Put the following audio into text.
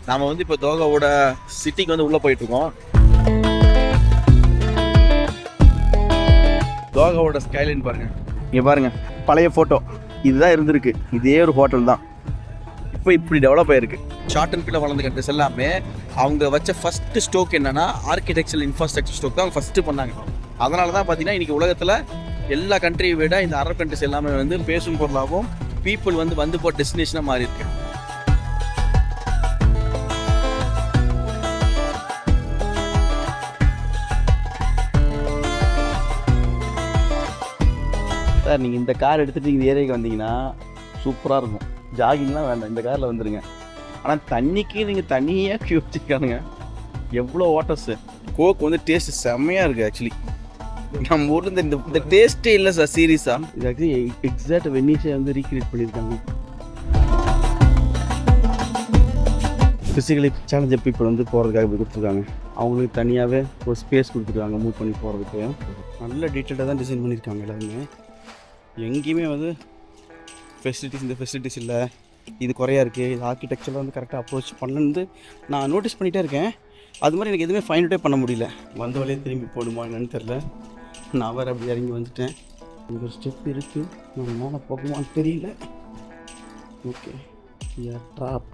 நாம வந்து இப்போ தோகாவோட சிட்டிக்கு வந்து உள்ளே போயிட்டுருக்கோம். தோகாவோட ஸ்கைலைன் பாருங்க. இங்கே பாருங்க, பழைய ஃபோட்டோ இதுதான் இருந்திருக்கு. இதே ஒரு ஹோட்டல் தான் இப்போ இப்படி டெவலப் ஆயிருக்கு. ஷார்ட் அண்ட் கீழே வளர்ந்த கண்ட்ரிஸ் எல்லாமே அவங்க வச்ச ஃபஸ்ட்டு ஸ்டோக் என்னன்னா ஆர்கிடெக்சரல் இன்ஃப்ராஸ்ட்ரக்சர் ஸ்டோக் தான் அவங்க ஃபஸ்ட்டு பண்ணாங்க. அதனால தான் பார்த்தீங்கன்னா இன்றைக்கி உலகத்தில் எல்லா கண்ட்ரியை விட இந்த அரபு கண்ட்ரிஸ் எல்லாமே வந்து பேசும் பொருளாகவும் பீப்புள் வந்து போகிற டெஸ்டினேஷனாக மாறி இருக்கு. சார் நீங்கள் இந்த கார் எடுத்துகிட்டு இந்த ஏரியாவுக்கு வந்தீங்கன்னா சூப்பராக இருக்கும். ஜாகிங்லாம் வேண்டாம், இந்த காரில் வந்துடுங்க. ஆனால் தண்ணிக்கு நீங்கள் தனியாக க்யூ வச்சுக்கானுங்க. எவ்வளோ வாட்டர்ஸு. கோக் வந்து டேஸ்ட்டு செம்மையாக இருக்குது. ஆக்சுவலி நம்ம ஊரில் இந்த டேஸ்ட்டே இல்லை சார் சீரியஸாக. இது ஆக்சுவலி எக்ஸாக்ட் வெனிஸை வந்து ரீக்ரியேட் பண்ணியிருக்காங்க. ஃபிசிக்கலி சேலஞ்ச பீப்புள் வந்து போகிறதுக்காக போய் கொடுத்துருக்காங்க. அவங்களுக்கு தனியாகவே ஒரு ஸ்பேஸ் கொடுத்துருக்காங்க மூவ் பண்ணி போகிறதுக்கு. நல்ல டீட்டெயிலாக தான் டிசைன் பண்ணியிருக்காங்க எல்லாருமே. எங்கேயுமே வந்து இந்த ஃபெசிலிட்டிஸ் இல்லை, இது குறையா இருக்குது, இது ஆர்கிடெக்சரில் வந்து கரெக்டாக அப்ரோச் பண்ணது நான் நோட்டீஸ் பண்ணிகிட்டே இருக்கேன். அது மாதிரி எனக்கு எதுவுமே ஃபைண்ட் அவுட்டே பண்ண முடியல. வந்த வழியே திரும்பி போடுமா என்னன்னு தெரில. நான் வேறு அப்படி இறங்கி வந்துட்டேன். இங்கே ஒரு ஸ்டெப் இருக்குது, நான் மேலே போகுமான்னு தெரியல. Okay, drop.